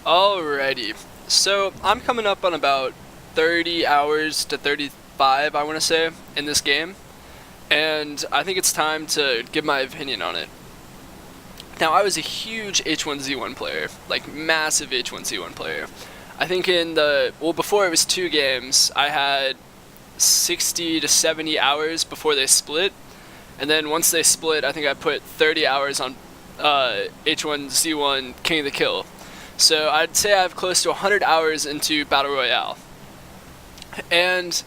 Alrighty. So I'm coming up on about 30 hours to 35, I want to say, in this game, and I think it's time to give my opinion on it. Now, I was a huge H1Z1 player, like massive H1Z1 player. I think before it was 2 games, I had 60 to 70 hours before they split, and then once they split, I think I put 30 hours on H1Z1 King of the Kill. So I'd say I have close to 100 hours into Battle Royale. And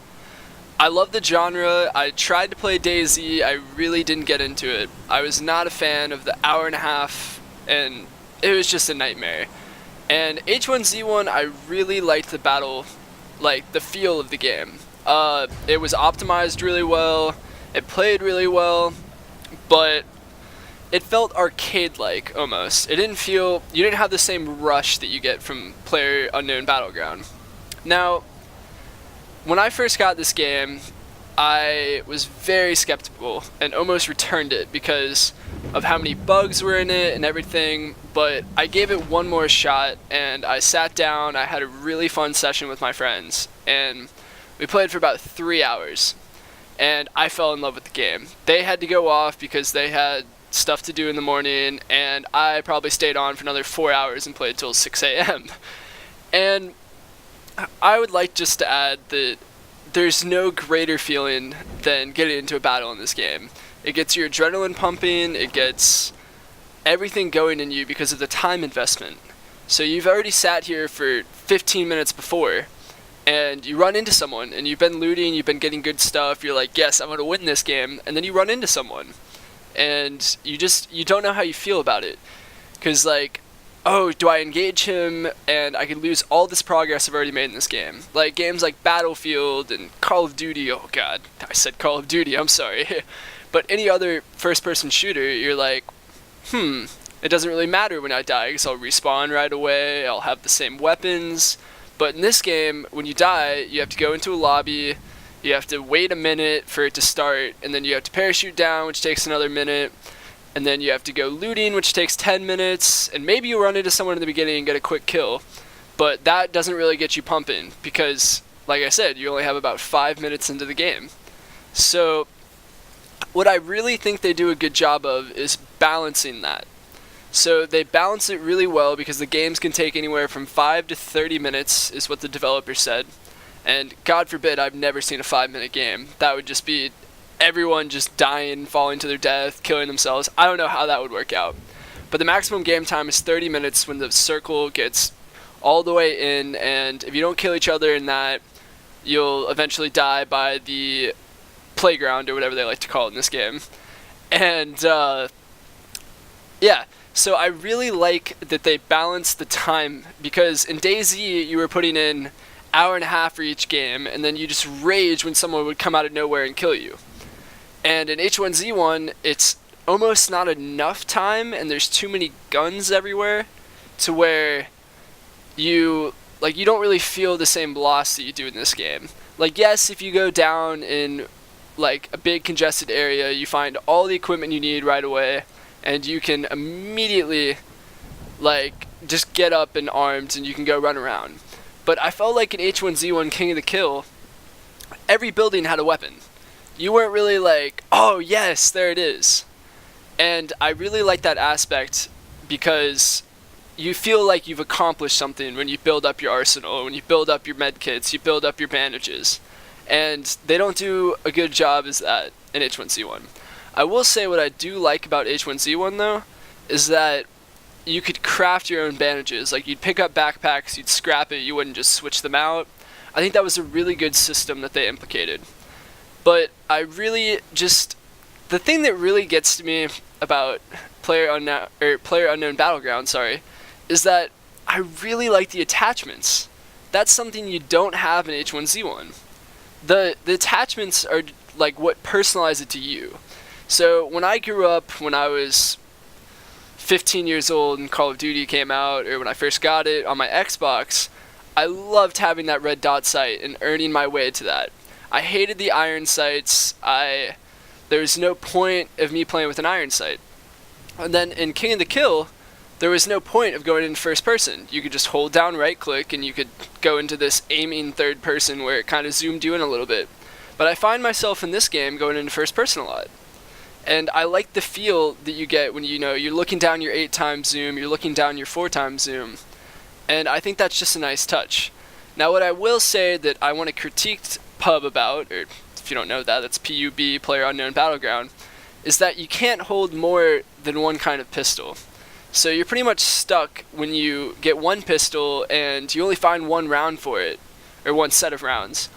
I love the genre. I tried to play DayZ, I really didn't get into it. I was not a fan of the hour and a half, and it was just a nightmare. And H1Z1, I really liked the battle, like the feel of the game. It was optimized really well, it played really well, but it felt arcade-like almost. You didn't have the same rush that you get from PlayerUnknown Battleground. Now, when I first got this game, I was very skeptical and almost returned it because of how many bugs were in it and everything, but I gave it one more shot and I sat down, I had a really fun session with my friends, and we played for about 3 hours, and I fell in love with the game. They had to go off because they had stuff to do in the morning, and I probably stayed on for another 4 hours and played till 6 a.m. And I would like just to add that there's no greater feeling than getting into a battle in this game. It gets your adrenaline pumping, it gets everything going in you because of the time investment. So you've already sat here for 15 minutes before, and you run into someone, and you've been looting, you've been getting good stuff, you're like, yes, I'm going to win this game, and then you run into someone. And you don't know how you feel about it, because like, oh, do I engage him and I could lose all this progress I've already made in this game? Like games like Battlefield and Call of Duty, oh god, I said Call of Duty, I'm sorry. But any other first-person shooter, you're like, it doesn't really matter when I die because I'll respawn right away, I'll have the same weapons. But in this game, when you die, you have to go into a lobby, you have to wait a minute for it to start, and then you have to parachute down, which takes another minute, and then you have to go looting, which takes 10 minutes, and maybe you run into someone in the beginning and get a quick kill, but that doesn't really get you pumping, because, like I said, you only have about 5 minutes into the game. So, what I really think they do a good job of is balancing that. So they balance it really well because the games can take anywhere from 5 to 30 minutes, is what the developer said. And God forbid I've never seen a 5-minute game. That would just be everyone just dying, falling to their death, killing themselves. I don't know how that would work out. But the maximum game time is 30 minutes when the circle gets all the way in, and if you don't kill each other in that, you'll eventually die by the playground, or whatever they like to call it in this game. And yeah, so I really like that they balance the time, because in DayZ you were putting in hour and a half for each game, and then you just rage when someone would come out of nowhere and kill you. And in H1Z1, it's almost not enough time, and there's too many guns everywhere, to where you don't really feel the same loss that you do in this game. Like, yes, if you go down in like a big congested area, you find all the equipment you need right away, and you can immediately like just get up and armed and you can go run around. But I felt like in H1Z1 King of the Kill, every building had a weapon. You weren't really like, oh yes, there it is. And I really like that aspect because you feel like you've accomplished something when you build up your arsenal, when you build up your med kits, you build up your bandages. And they don't do a good job as that in H1Z1. I will say what I do like about H1Z1 though, is that you could craft your own bandages. Like, you'd pick up backpacks, you'd scrap it, you wouldn't just switch them out. I think that was a really good system that they implicated. But I really just, the thing that really gets to me about PlayerUnknown Battleground, is that I really like the attachments. That's something you don't have in H1Z1. The attachments are like what personalize it to you. So when I grew up, when I was 15 years old and Call of Duty came out, or when I first got it on my Xbox, I loved having that red dot sight and earning my way to that. I hated the iron sights. There was no point of me playing with an iron sight. And then in King of the Kill, there was no point of going in first person. You could just hold down right click and you could go into this aiming third person where it kind of zoomed you in a little bit. But I find myself in this game going into first person a lot. And I like the feel that you get when you're looking down your 8x zoom, you're looking down your 4x zoom. And I think that's just a nice touch. Now what I will say that I want to critique pub about, or if you don't know that, that's PUB, Player Unknown Battleground, is that you can't hold more than one kind of pistol. So you're pretty much stuck when you get one pistol and you only find one round for it, or one set of rounds.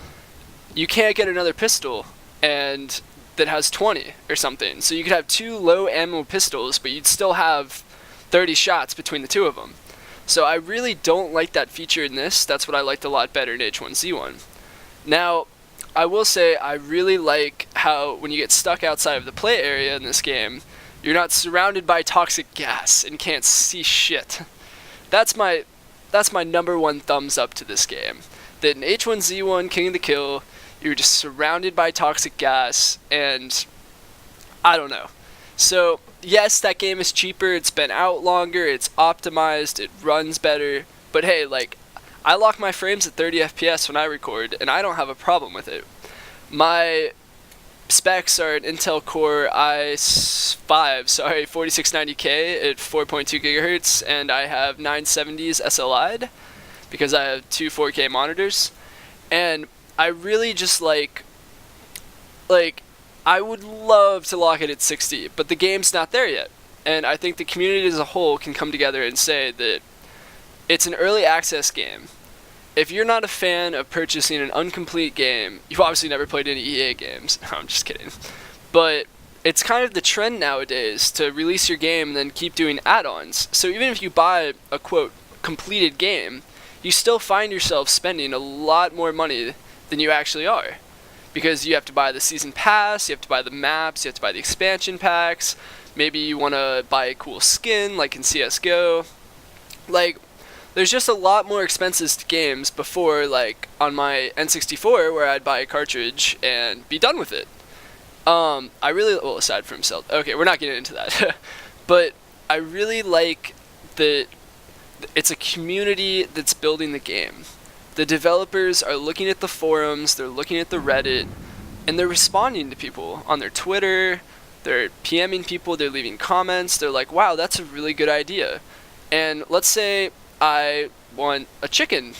You can't get another pistol and that has 20 or something. So you could have 2 low ammo pistols, but you'd still have 30 shots between the two of them. So I really don't like that feature in this. That's what I liked a lot better in H1Z1. Now, I will say I really like how when you get stuck outside of the play area in this game, you're not surrounded by toxic gas and can't see shit. That's my number one thumbs up to this game. That in H1Z1 King of the Kill, you're just surrounded by toxic gas, and I don't know. So yes, that game is cheaper, it's been out longer, it's optimized, it runs better, but hey, like, I lock my frames at 30 FPS when I record, and I don't have a problem with it. My specs are an Intel Core i5, 4690K at 4.2 GHz, and I have 970s SLI'd, because I have 2 4K monitors, and I really just like, I would love to lock it at 60, but the game's not there yet. And I think the community as a whole can come together and say that it's an early access game. If you're not a fan of purchasing an incomplete game, you've obviously never played any EA games. No, I'm just kidding. But it's kind of the trend nowadays to release your game and then keep doing add-ons. So even if you buy a, quote, completed game, you still find yourself spending a lot more money than you actually are. Because you have to buy the season pass, you have to buy the maps, you have to buy the expansion packs, maybe you want to buy a cool skin like in CSGO. Like, there's just a lot more expenses to games before, like, on my N64 where I'd buy a cartridge and be done with it. I really, well, aside from Zelda, okay, we're not getting into that. But I really like that it's a community that's building the game. The developers are looking at the forums, they're looking at the Reddit, and they're responding to people on their Twitter, they're PMing people, they're leaving comments, they're like, wow, that's a really good idea. And let's say I want a chicken,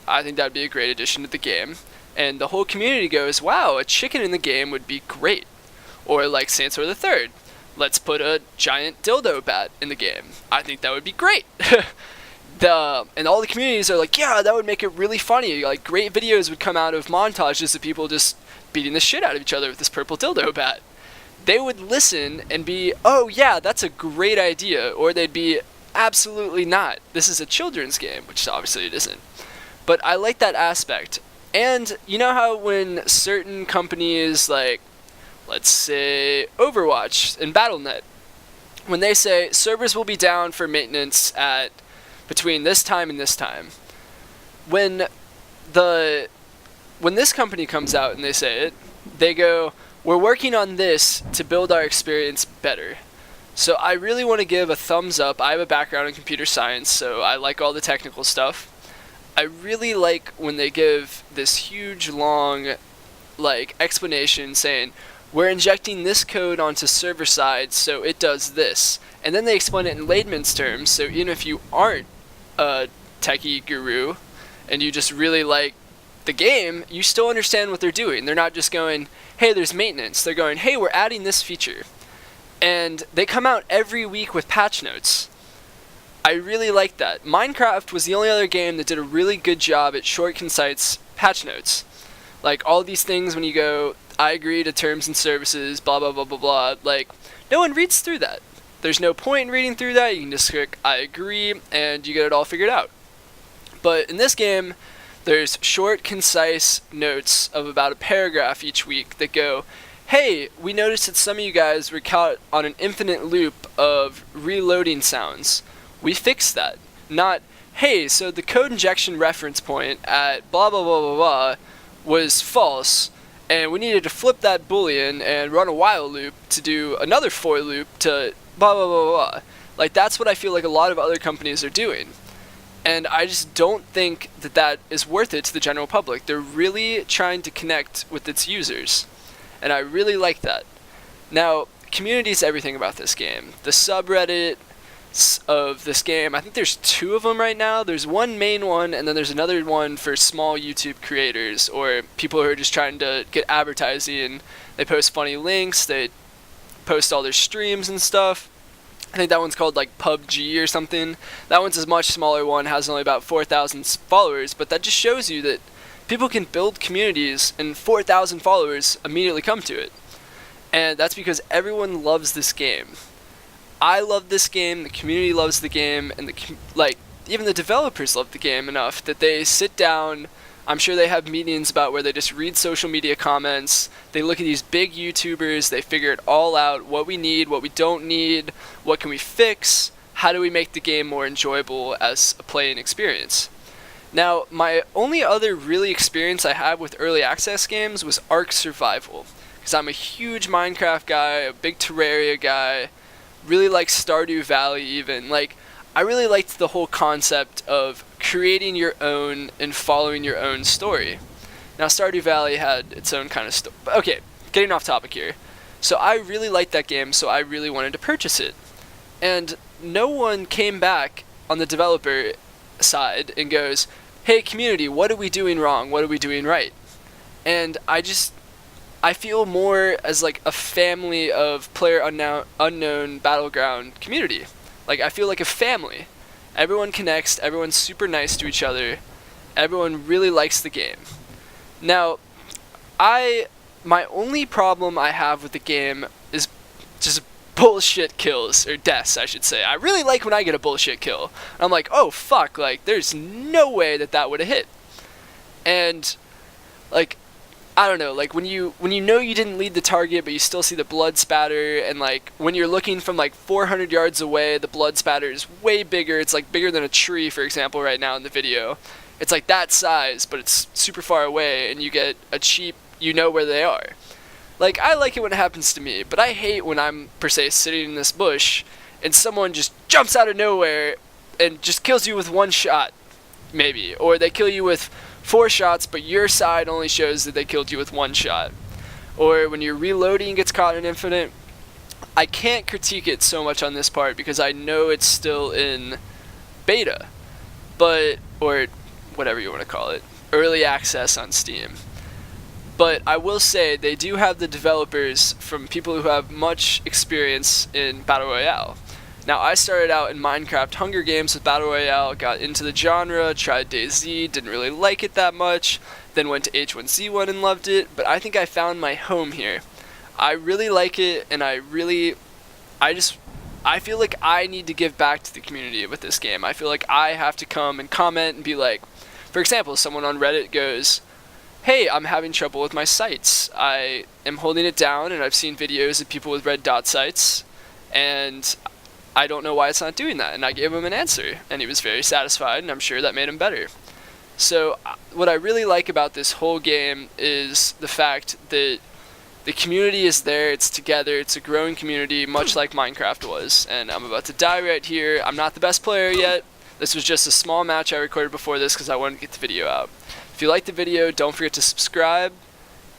I think that'd be a great addition to the game. And the whole community goes, wow, a chicken in the game would be great. Or like Santor the Third, let's put a giant dildo bat in the game. I think that would be great. And all the communities are like, yeah, that would make it really funny. Like, great videos would come out of montages of people just beating the shit out of each other with this purple dildo bat. They would listen and be, oh yeah, that's a great idea. Or they'd be, absolutely not. This is a children's game, which obviously it isn't. But I like that aspect. And you know how when certain companies, like, let's say Overwatch and Battle.net, when they say servers will be down for maintenance at between this time and this time, when this company comes out and they say it, they go, we're working on this to build our experience better. So I really want to give a thumbs up. I have a background in computer science, so I like all the technical stuff. I really like when they give this huge, long, like, explanation saying, we're injecting this code onto server side, so it does this. And then they explain it in layman's terms, so even if you aren't a techie guru, and you just really like the game, you still understand what they're doing. They're not just going, hey, there's maintenance. They're going, hey, we're adding this feature. And they come out every week with patch notes. I really like that. Minecraft was the only other game that did a really good job at short, concise patch notes. Like, all these things when you go, I agree to terms and services, blah, blah, blah, blah, blah. Like, no one reads through that. There's no point in reading through that. You can just click, I agree, and you get it all figured out. But in this game, there's short, concise notes of about a paragraph each week that go, hey, we noticed that some of you guys were caught on an infinite loop of reloading sounds. We fixed that. Not, hey, so the code injection reference point at blah, blah, blah, blah, blah was false, and we needed to flip that boolean and run a while loop to do another for loop to blah, blah, blah, blah. Like, that's what I feel like a lot of other companies are doing. And I just don't think that that is worth it to the general public. They're really trying to connect with its users. And I really like that. Now, community is everything about this game. The subreddit of this game, I think there's 2 of them right now. There's one main one, and then there's another one for small YouTube creators or people who are just trying to get advertising. They post funny links, they post all their streams and stuff. I think that one's called like PUBG or something. That one's a much smaller one, has only about 4,000 followers, but that just shows you that people can build communities and 4,000 followers immediately come to it. And that's because everyone loves this game. I love this game, the community loves the game, and even the developers love the game enough that they sit down. I'm sure they have meetings about where they just read social media comments, they look at these big YouTubers, they figure it all out, what we need, what we don't need, what can we fix, how do we make the game more enjoyable as a playing experience. Now, my only other really experience I had with early access games was Ark Survival, because I'm a huge Minecraft guy, a big Terraria guy, really like Stardew Valley even. Like, I really liked the whole concept of creating your own and following your own story. Now, Stardew Valley had its own kind of story. Okay, getting off topic here. So I really liked that game, so I really wanted to purchase it. And no one came back on the developer side and goes, hey community, what are we doing wrong? What are we doing right? And I feel more as like a family of PlayerUnknown Battleground community. Like, I feel like a family. Everyone connects, everyone's super nice to each other, everyone really likes the game. Now, my only problem I have with the game is just bullshit kills, or deaths, I should say. I really like when I get a bullshit kill. I'm like, oh fuck, like, there's no way that would have hit. And, like, I don't know, like when you know you didn't lead the target but you still see the blood spatter, and like when you're looking from like 400 yards away, the blood spatter is way bigger. It's like bigger than a tree, for example, right now in the video. It's like that size, but it's super far away, and you get a cheap, you know where they are. Like, I like it when it happens to me, but I hate when I'm, per se, sitting in this bush and someone just jumps out of nowhere and just kills you with 1 shot, maybe. Or they kill you with 4 shots, but your side only shows that they killed you with 1 shot. Or when you're reloading and gets caught in infinite. I can't critique it so much on this part because I know it's still in beta, or whatever you want to call it, early access on Steam. But I will say they do have the developers from people who have much experience in Battle Royale. Now, I started out in Minecraft Hunger Games with Battle Royale, got into the genre, tried DayZ, didn't really like it that much, then went to H1Z1 and loved it, but I think I found my home here. I really like it, and I feel like I need to give back to the community with this game. I feel like I have to come and comment and be like, for example, someone on Reddit goes, hey, I'm having trouble with my sights. I am holding it down, and I've seen videos of people with red dot sights, and I don't know why it's not doing that. And I gave him an answer, and he was very satisfied, and I'm sure that made him better. So what I really like about this whole game is the fact that the community is there, it's together, it's a growing community, much like Minecraft was. And I'm about to die right here. I'm not the best player yet. This was just a small match I recorded before this because I wanted to get the video out. If you liked the video, don't forget to subscribe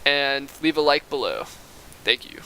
and leave a like below. Thank you.